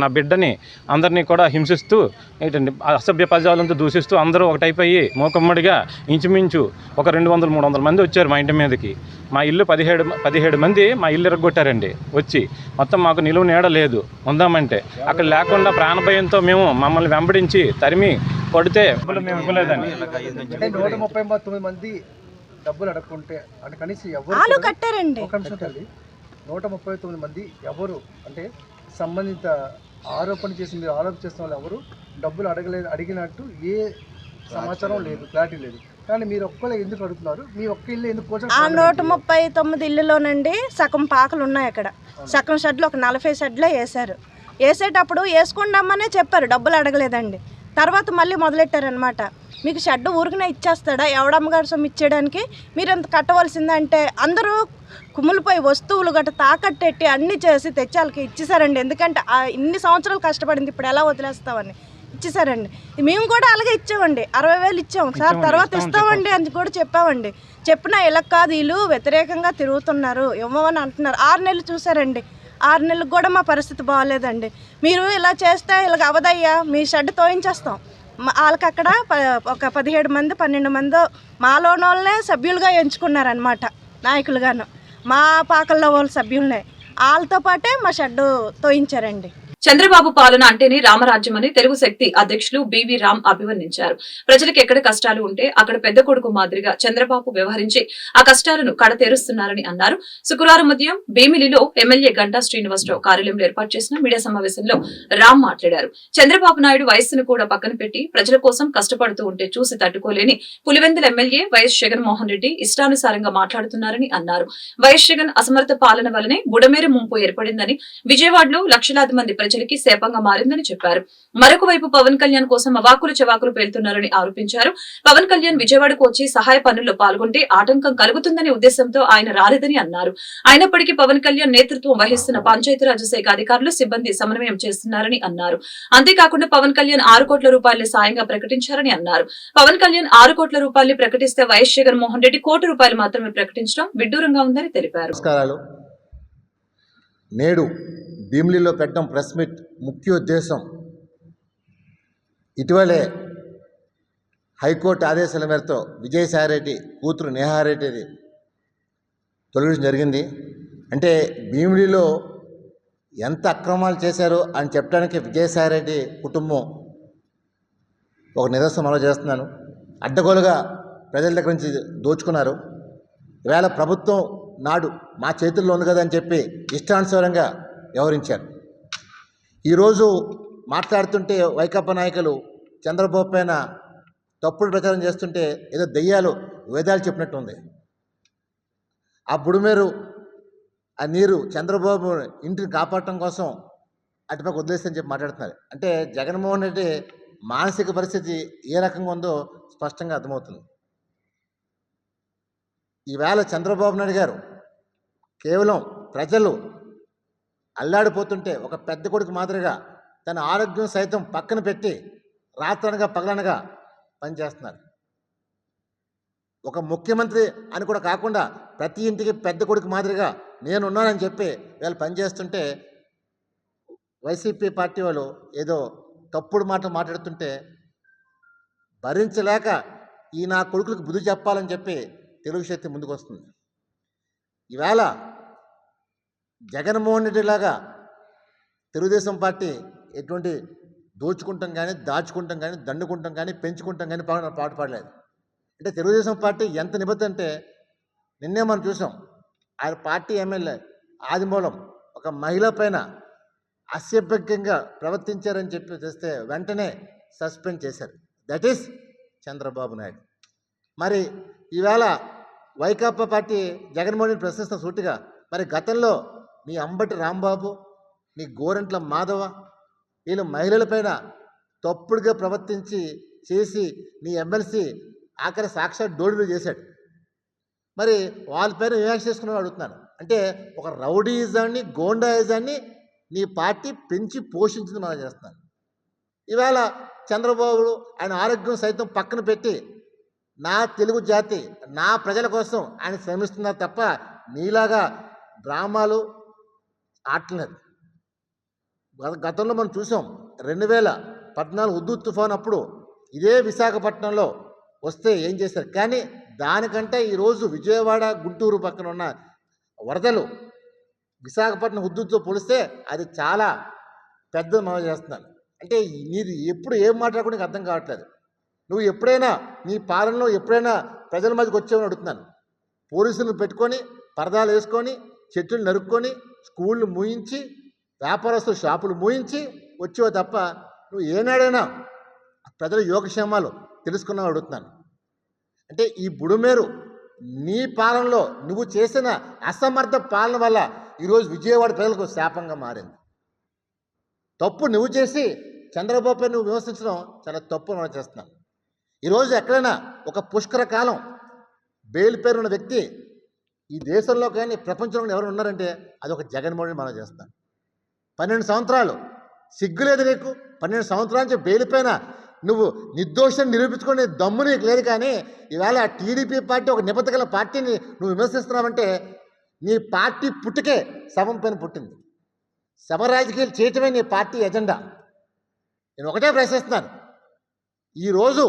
J: నా బిడ్డని అందరినీ కూడా హింసిస్తూ ఏంటండి అసభ్య పదాలతో దూషిస్తూ అందరూ ఒకటైపోయి మూకమ్మడిగా ఇంచుమించు ఒక 200-300 మంది వచ్చారు మా ఇంటి మీదకి. మా ఇల్లు 17 మంది మా ఇల్లు ఎరగొట్టారండి. వచ్చి మొత్తం మాకు నిలువ నీడ లేదు ఉందామంటే, అక్కడ లేకుండా ప్రాణభయంతో మమ్మల్ని వెంబడించి తరిమి కొడితే మేము ఇవ్వలేదండి.
D: 139 మంది డబ్బులు అడగకుంటే అంటే కనీసం ఎవరు కట్టారండి. 139 మంది ఎవరు అంటే సంబంధిత ఆరోపణ మీరు ఆరోపణ చేసిన వాళ్ళు ఎవరు డబ్బులు అడిగినట్టు ఏ సమాచారం లేదు, క్లారిటీ లేదు. కానీ మీరు ఒక్కళ్ళే ఎందుకు అడుగుతున్నారు? మీ ఒక్క ఇల్లు ఎందుకు?
K: 139 ఇల్లులోనండి సగం పాకలు ఉన్నాయి, అక్కడ సగం షెడ్లు ఒక 40 షెడ్లే వేశారు. వేసేటప్పుడు వేసుకుందామనే చెప్పారు, డబ్బులు అడగలేదండి. తర్వాత మళ్ళీ మొదలెట్టారనమాట, మీకు షెడ్ ఊరికనే ఇచ్చేస్తాడా, ఎవడమ్మగారు సొమ్ము ఇచ్చేయడానికి మీరు అంత కట్టవలసిందంటే అందరూ కుమ్ములిపోయి వస్తువులు గట్ట తాకట్టెట్టి అన్నీ చేసి తెచ్చి వాళ్ళకి ఇచ్చేసారండి. ఎందుకంటే ఇన్ని సంవత్సరాలు కష్టపడింది, ఇప్పుడు ఎలా వదిలేస్తామని ఇచ్చేసారండి. మేము కూడా అలాగే ఇచ్చామండి, 60,000 ఇచ్చాము సార్, తర్వాత ఇస్తామండి అని కూడా చెప్పామండి. చెప్పినా ఇలా కాదు, వీళ్ళు వ్యతిరేకంగా తిరుగుతున్నారు ఇవ్వమని అంటున్నారు. 6 నెలలు చూసారండి, 6 నెలలకు కూడా మా పరిస్థితి బాగాలేదండి. మీరు ఇలా చేస్తే ఇలాగ అవదయ్యా, మీ షెడ్ తోయించేస్తాం. వాళ్ళకి అక్కడ ఒక 17 మంది 12 మంది మాలోని వాళ్ళనే సభ్యులుగా ఎంచుకున్నారనమాట, నాయకులుగాను మా పాకల్లో వాళ్ళ సభ్యులనే, వాళ్ళతో పాటే మా షెడ్ తోయించారండి.
A: చంద్రబాబు పాలన అంటేనే రామరాజ్యమని తెలుగు శక్తి అధ్యక్షులు బివి రామ్ అభివర్ణించారు. ప్రజలకు ఎక్కడ కష్టాలు ఉంటే అక్కడ పెద్ద కొడుకు మాదిరిగా చంద్రబాబు వ్యవహరించి ఆ కష్టాలను కడతేరుస్తున్నారని అన్నారు. శుక్రవారం ఉదయం భీమిలిలో ఎమ్మెల్యే గంటా శ్రీనివాసరావు కార్యాలయంలో ఏర్పాటు చేసిన మీడియా సమావేశంలో రామ్ మాట్లాడారు. చంద్రబాబు నాయుడు వయస్సును కూడా పక్కన పెట్టి ప్రజల కోసం కష్టపడుతూ ఉంటే చూసి తట్టుకోలేని పులివెందుల ఎమ్మెల్యే వైఎస్ జగన్మోహన్ రెడ్డి ఇష్టానుసారంగా మాట్లాడుతున్నారని అన్నారు. వైఎస్ జగన్ అసమర్థ పాలన వల్లనే బుడమేరు ముంపు ఏర్పడిందని, విజయవాడలో లక్షలాది మంది ప్రజలకి శాపంగా మారిందని చెప్పారు. మరొక వైపు పవన్ కళ్యాణ్ కోసం అవాకులు చెవాకులు పేలుతున్నారని ఆరోపించారు. పవన్ కళ్యాణ్ విజయవాడకు వచ్చి సహాయ పనుల్లో పాల్గొంటే ఆటంకం కలుగుతుందనే ఉద్దేశంతో ఆయన రాలేదని అన్నారు. అయినప్పటికీ పవన్ కళ్యాణ్ నేతృత్వం వహిస్తున్న పంచాయతీరాజ్ శాఖ అధికారులు సిబ్బంది సమన్వయం చేస్తున్నారని అన్నారు. అంతేకాకుండా పవన్ కళ్యాణ్ 6 కోట్ల రూపాయల సాయంగా ప్రకటించారని అన్నారు. పవన్ కళ్యాణ్ 6 కోట్ల రూపాయలు ప్రకటిస్తే వైఎస్ జగన్మోహన్ రెడ్డి ₹1 కోటి మాత్రమే ప్రకటించడం విడ్డూరంగా ఉందని తెలిపారు.
L: నేడు భీమిలిలో పెట్టడం ప్రెస్ మీట్ ముఖ్య ఉద్దేశం, ఇటీవలే హైకోర్టు ఆదేశాల మేరతో విజయసాయిరెడ్డి కూతురు నేహారెడ్డిది తొలగించడం జరిగింది. అంటే భీమిలిలో ఎంత అక్రమాలు చేశారో అని చెప్పడానికి విజయసాయిరెడ్డి కుటుంబం ఒక నిదర్శనం అమలు చేస్తున్నాను. అడ్డగోలుగా ప్రజల దగ్గర నుంచి దోచుకున్నారు. ఈవేళ ప్రభుత్వం నాడు మా చేతుల్లో ఉంది కదా అని చెప్పి ఇష్టానుసారంగా వ్యవహరించారు. ఈరోజు మాట్లాడుతుంటే వైకాపా నాయకులు చంద్రబాబు పైన తప్పుడు ప్రచారం చేస్తుంటే ఏదో దెయ్యాలు వేదాలు చెప్పినట్టు ఉంది. ఆ బుడుమేరు ఆ నీరు చంద్రబాబు ఇంటిని కాపాడటం కోసం అటుపక్క వదిలేస్తని చెప్పి మాట్లాడుతున్నారు. అంటే జగన్మోహన్ రెడ్డి మానసిక పరిస్థితి ఏ రకంగా ఉందో స్పష్టంగా అర్థమవుతుంది. ఈవేళ చంద్రబాబు నాయుడు గారు కేవలం ప్రజలు అల్లాడిపోతుంటే ఒక పెద్ద కొడుకు మాదిరిగా తన ఆరోగ్యం సైతం పక్కన పెట్టి రాత్రనగా పగలనగా పనిచేస్తున్నారు. ఒక ముఖ్యమంత్రి అని కూడా కాకుండా ప్రతి ఇంటికి పెద్ద కొడుకు మాదిరిగా నేనున్నానని చెప్పి వీళ్ళు పనిచేస్తుంటే వైసీపీ పార్టీ వాళ్ళు ఏదో తప్పుడు మాట మాట్లాడుతుంటే భరించలేక ఈ నా కొడుకులకు బుద్ధి చెప్పాలని చెప్పి తెలుగు శక్తి ముందుకు వస్తుంది. ఈవేళ జగన్మోహన్ రెడ్డి లాగా తెలుగుదేశం పార్టీ ఎటువంటి దోచుకుంటాం కానీ దాచుకుంటాం కానీ దండుకుంటాం కానీ పెంచుకుంటాం కానీ పాటుపడలేదు. అంటే తెలుగుదేశం పార్టీ ఎంత నిబద్ధత అంటే నిన్నే మనం చూసాం. ఆ పార్టీ ఎమ్మెల్యే ఆదిమూలం ఒక మహిళ పైన అసభ్యంగా ప్రవర్తించారని చెప్పి చేస్తే వెంటనే సస్పెండ్ చేశారు. That is Chandrababu Naidu. మరి ఈవేళ వైకాపా పార్టీ జగన్మోహన్ రెడ్డి ప్రశ్నిస్తున్న సూటిగా, మరి గతంలో నీ అంబటి రాంబాబు, నీ గోరంట్ల మాధవ వీళ్ళు మహిళలపైన తప్పుడుగా ప్రవర్తించి చేసి నీ ఎమ్మెల్సీ ఆఖరి సాక్షాత్ డోడులు చేశాడు. మరి వాళ్ళ పేరు విమర్శ చేసుకుని అడుగుతున్నాను. అంటే ఒక రౌడీయిజాన్ని గోండాయిజాన్ని నీ పార్టీ పెంచి పోషించింది మనం చేస్తున్నాను. ఈవేళ చంద్రబాబు ఆయన ఆరోగ్యం సైతం పక్కన పెట్టి నా తెలుగు జాతి నా ప్రజల కోసం ఆయన శ్రమిస్తున్నారు తప్ప నీలాగా డ్రామాలు ఆటలేదు. గతంలో మనం చూసాం 2014 హుద్దు తుఫాన్ అప్పుడు ఇదే విశాఖపట్నంలో వస్తే ఏం చేశారు. కానీ దానికంటే ఈరోజు విజయవాడ గుంటూరు పక్కన ఉన్న వరదలు విశాఖపట్నం హుద్దుతో పోలిస్తే అది చాలా పెద్ద మనం చేస్తున్నాను. అంటే నీది ఎప్పుడు ఏం మాట్లాడుకుంటే నీకు అర్థం కావట్లేదు. నువ్వు ఎప్పుడైనా నీ పాలనలో ఎప్పుడైనా ప్రజల మధ్యకి వచ్చావని అడుగుతున్నాను. పోలీసులను పెట్టుకొని పరదాలు వేసుకొని చెట్లు నరుక్కొని స్కూళ్ళు మూయించి వ్యాపారస్తులు షాపులు మూయించి వచ్చావు తప్ప నువ్వు ఏనాడైనా ప్రజల యోగక్షేమాలు తెలుసుకున్నావు అడుగుతున్నాను. అంటే ఈ బుడుమేరు నీ పాలనలో నువ్వు చేసిన అసమర్థ పాలన వల్ల ఈరోజు విజయవాడ ప్రజలకు శాపంగా మారింది. తప్పు నువ్వు చేసి చంద్రబాబుపై నువ్వు విమర్శించడం చాలా తప్పు మనం చేస్తున్నాం. ఈరోజు ఎక్కడైనా ఒక పుష్కర కాలం బెయిల్ పేరు ఉన్న వ్యక్తి ఈ దేశంలో కానీ ప్రపంచంలో ఎవరు ఉన్నారంటే అది ఒక జగన్మోహన్ మనం చేస్తాం. 12 సంవత్సరాలు సిగ్గులేదు నీకు. 12 సంవత్సరాల నుంచి బెయిల్ పైన నువ్వు నిర్దోషాన్ని నిరూపించుకునే దమ్ము నీకు లేదు. కానీ ఈవేళ టీడీపీ పార్టీ ఒక నిబద్ధత గల పార్టీని నువ్వు విమర్శిస్తున్నావంటే నీ పార్టీ పుట్టుకే శవం పైన పుట్టింది. శవ రాజకీయాలు చేయటమే నీ పార్టీ ఎజెండా. నేను ఒకటే ప్రశ్నిస్తున్నాను. ఈరోజు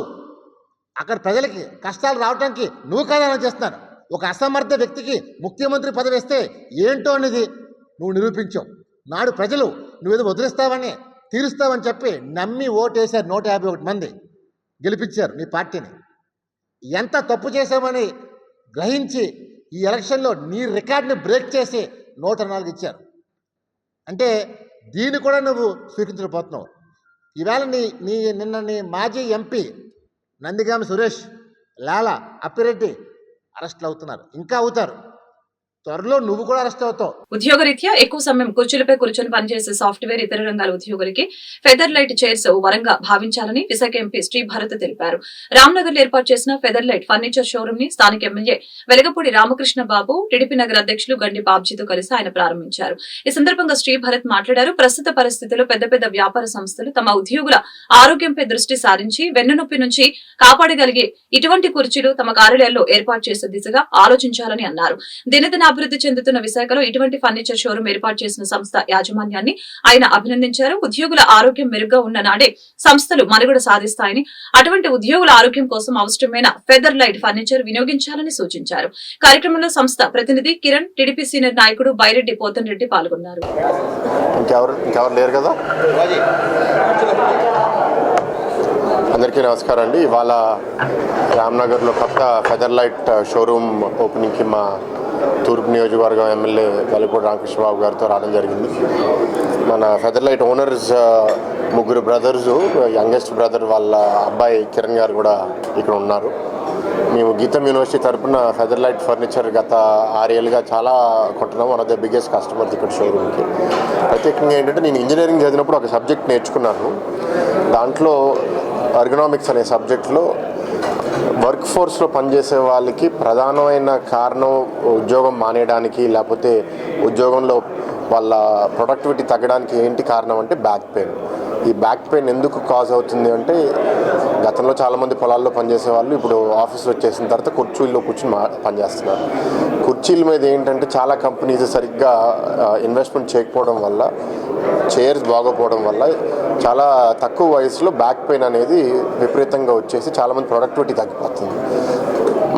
L: అక్కడ ప్రజలకి కష్టాలు రావడానికి నువ్వు కాదని చేస్తున్నాను. ఒక అసమర్థ వ్యక్తికి ముఖ్యమంత్రి పదవి ఇస్తే ఏంటో అనేది నువ్వు నిరూపించావు. నాడు ప్రజలు నువ్వేదో వదిలిస్తావని తీరుస్తావని చెప్పి నమ్మి ఓటేశారు. 151 మంది గెలిపించారు నీ పార్టీని. ఎంత తప్పు చేశామని గ్రహించి ఈ ఎలక్షన్లో నీ రికార్డుని బ్రేక్ చేసి 104 ఇచ్చారు. అంటే దీన్ని కూడా నువ్వు స్వీకరించకపోతున్నావు. ఈవేళ నిన్న నీ మాజీ ఎంపీ నందిగామ సురేష్, లాలా, అప్పిరెడ్డి అరెస్టులు అవుతున్నారు, ఇంకా అవుతారు. త్వరలో నువ్వు కూడా అరెస్ట్ అవుతావు.
A: ఉద్యోగరీత్యా ఎక్కువ సమయం కుర్చీలపై కూర్చొని పనిచేసే సాఫ్ట్వేర్ ఇతర రంగాల ఉద్యోగులకి ఫెదర్ లైట్ చైర్స్ వరంగా భావించాలని విశాఖ ఎంపీ శ్రీ భరత్ తెలిపారు. రామ్నగర్ లో ఏర్పాటు చేసిన ఫెదర్ లైట్ ఫర్నిచర్ షోరూమ్ ని స్థానిక ఎమ్మెల్యే వెలగపూడి రామకృష్ణ బాబు, టీడీపీ నగర అధ్యక్షులు గండి బాబ్జీతో కలిసి ఆయన ప్రారంభించారు. ఈ సందర్భంగా శ్రీ భరత్ మాట్లాడారు. ప్రస్తుత పరిస్థితుల్లో పెద్ద పెద్ద వ్యాపార సంస్థలు తమ ఉద్యోగుల ఆరోగ్యంపై దృష్టి సారించి వెన్నునొప్పి నుంచి కాపాడగలిగే ఇటువంటి కుర్చీలు తమ కార్యాలయాల్లో ఏర్పాటు చేసే దిశగా ఆలోచించాలని అన్నారు. దినదిన అభివృద్ధి చెందుతున్న విశాఖలో ఇటువంటి ఫర్నిచర్ షోరూం ఏర్పాటు చేసిన సంస్థ యాజమాన్యాన్ని ఆయన అభినందించారు. ఉద్యోగుల ఆరోగ్యం మెరుగ్గా ఉన్న నాడే సంస్థలు మనుగడ సాధిస్తాయని, అటువంటి ఉద్యోగుల ఆరోగ్యం కోసం అవసరమైన ఫెదర్ లైట్ ఫర్నిచర్ వినియోగించాలని సూచించారు. కార్యక్రమంలో సంస్థ ప్రతినిధి కిరణ్, టీడీపీ సీనియర్ నాయకుడు బైరెడ్డి పోతన్ రెడ్డి పాల్గొన్నారు.
M: అందరికీ నమస్కారం అండి. ఇవాళ రామ్నగర్లో కొత్త ఫెదర్ లైట్ షోరూమ్ ఓపెనింగ్కి మా తూర్పు నియోజకవర్గం ఎమ్మెల్యే వెలగపూడి రామకృష్ణబాబు గారితో రావడం జరిగింది. మన feather light owners 3 brothers, youngest brother వాళ్ళ అబ్బాయి కిరణ్ గారు కూడా ఇక్కడ ఉన్నారు. మేము గీతం యూనివర్సిటీ తరఫున ఫెదర్లైట్ ఫర్నిచర్ గత 6 ఏళ్ళుగా చాలా కొంటున్నాం. One of the biggest customers ఇక్కడ షోరూమ్కి. ప్రత్యేకంగా ఏంటంటే నేను ఇంజనీరింగ్ చదివినప్పుడు ఒక సబ్జెక్ట్ నేర్చుకున్నాను. దాంట్లో ఎర్గనామిక్స్ అనే సబ్జెక్ట్లో వర్క్ ఫోర్స్లో పనిచేసే వాళ్ళకి ప్రధానమైన కారణం ఉద్యోగం మానేయడానికి లేకపోతే ఉద్యోగంలో వాళ్ళ ప్రొడక్టివిటీ తగ్గడానికి ఏంటి కారణం అంటే బ్యాక్ పెయిన్. ఈ బ్యాక్ పెయిన్ ఎందుకు కాజ్ అవుతుంది అంటే గతంలో చాలామంది పొలాల్లో పనిచేసే వాళ్ళు ఇప్పుడు ఆఫీస్లో వచ్చేసిన తర్వాత కుర్చీల్లో కూర్చొని పనిచేస్తున్నారు. కుర్చీల మీద ఏంటంటే చాలా కంపెనీస్ సరిగ్గా ఇన్వెస్ట్మెంట్ చేయకపోవడం వల్ల, చైర్స్ బాగోపోవడం వల్ల చాలా తక్కువ వయసులో బ్యాక్ పెయిన్ అనేది విపరీతంగా వచ్చేసి చాలామంది ప్రొడక్టివిటీ తగ్గిపోతుంది.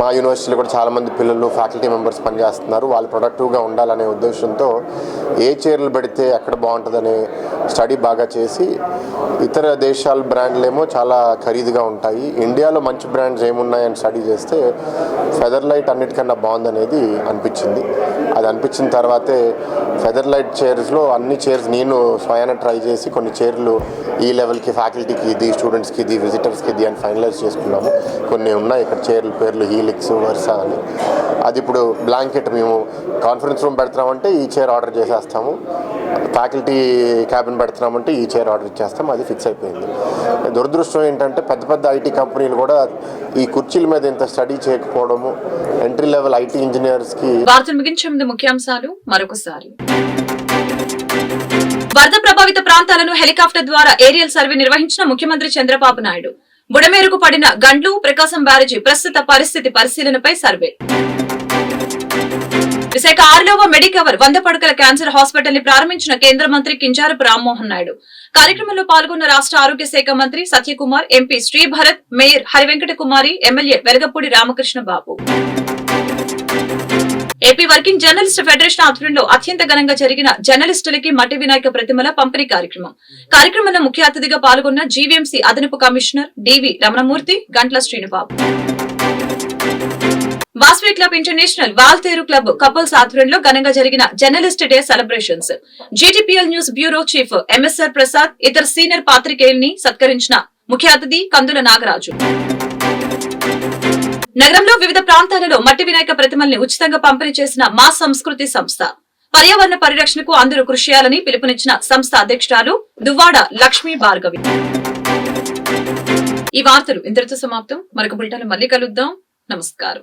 M: మా యూనివర్సిటీలో కూడా చాలామంది పిల్లలు ఫ్యాకల్టీ మెంబర్స్ పనిచేస్తున్నారు. వాళ్ళు ప్రొడక్టివ్గా ఉండాలనే ఉద్దేశంతో ఏ చైర్లు పెడితే ఎక్కడ బాగుంటుందనే స్టడీ బాగా చేసి, ఇతర దేశాల బ్రాండ్లు ఏమో చాలా ఖరీదుగా ఉంటాయి, ఇండియాలో మంచి బ్రాండ్స్ ఏమున్నాయని స్టడీ చేస్తే ఫెదర్లైట్ అన్నిటికన్నా బాగుందనేది అనిపించింది. అది అనిపించిన తర్వాతే ఫెదర్లైట్ చైర్స్లో అన్ని చైర్స్ నేను స్వయాన ట్రై చేసి కొన్ని చైర్లు ఈ లెవెల్కి ఫ్యాకల్టీకి ఇది, స్టూడెంట్స్కి ఇది, విజిటర్స్కి ఇది అని ఫైనలైజ్ చేసుకున్నాము. కొన్ని ఉన్నాయి ఇక్కడ చైర్ల పేర్లు హీలిక్స్, వర్సా అని. అది ఇప్పుడు బ్లాంకెట్ మేము కాన్ఫరెన్స్ రూమ్ పెడుతున్నామంటే ఈ చైర్ ఆర్డర్ చేసేస్తాము, ఫ్యాకల్టీ క్యాబిన్ పెడుతున్నామంటే ఈ చైర్ ఆర్డర్ ఇచ్చేస్తాము. అది ఫిక్స్ అయిపోయింది. దురదృష్టం ఏంటంటే పెద్ద పెద్ద ఐటీ కంపెనీలు కూడా ఈ కుర్చీల మీద ఇంత స్టడీ చేయకపోవడము, ఎంట్రీ లెవెల్ ఐటీ ఇంజనీర్స్కి.
A: వార్తలు ముగించే ముందు ముఖ్యాంశాలు మరొకసారి. వరద ప్రభావిత ప్రాంతాలను హెలికాప్టర్ ద్వారా ఏరియల్ సర్వే నిర్వహించిన ముఖ్యమంత్రి చంద్రబాబు నాయుడు. బుడమేరుకు పడిన గండ్లు, ప్రకాశం బ్యారేజీ ప్రస్తుత పరిస్థితి పరిశీలనపై సర్వే. విశాఖ 6వ మెడికవర్ 100 పడకల క్యాన్సర్ హాస్పిటల్ ని ప్రారంభించిన కేంద్ర మంత్రి కింజారపు రామ్మోహన్ నాయుడు. కార్యక్రమంలో పాల్గొన్న రాష్ట్ర ఆరోగ్య శాఖ మంత్రి సత్యకుమార్, ఎంపీ శ్రీభరత్, మేయర్ హరివెంకట కుమారి, MLA Velagapudi Ramakrishna Babu. AP working journalist federation ఆధ్వర్యంలో అత్యంత ఘనంగా జరిగిన జర్నలిస్టులకి మట్టి వినాయక ప్రతిమల పంపిణీ కార్యక్రమంలో ముఖ్య అతిథిగా పాల్గొన్న జీవీఎంసీ అదనపు commissioner D V Ramanamurthy, Gantla Srinubabu. Vasavi club international Waltair club couples ఆధ్వర్యంలో ఘనంగా జరిగిన journalist day celebrations. GTPL news bureau chief MSR Prasad, ఇతర సీనియర్ పాత్రికేయుల్ని సత్కరించిన ముఖ్య అతిథి కందుల నాగరాజు. నగరంలో వివిధ ప్రాంతాలలో మట్టి వినాయక ప్రతిమల్ని ఉచితంగా పంపిణీ చేసిన మా సంస్కృతి సంస్థ. పర్యావరణ పరిరక్షణకు అందరూ కృషి చేయాలని పిలుపునిచ్చిన సంస్థ అధ్యక్షురాలు దువ్వాడ లక్ష్మీ భార్గవి. ఈ వార్తలు ఇంతటితో సమాప్తం. మరొక బులెటిన్లో మళ్ళీ కలుద్దాం. నమస్కారం.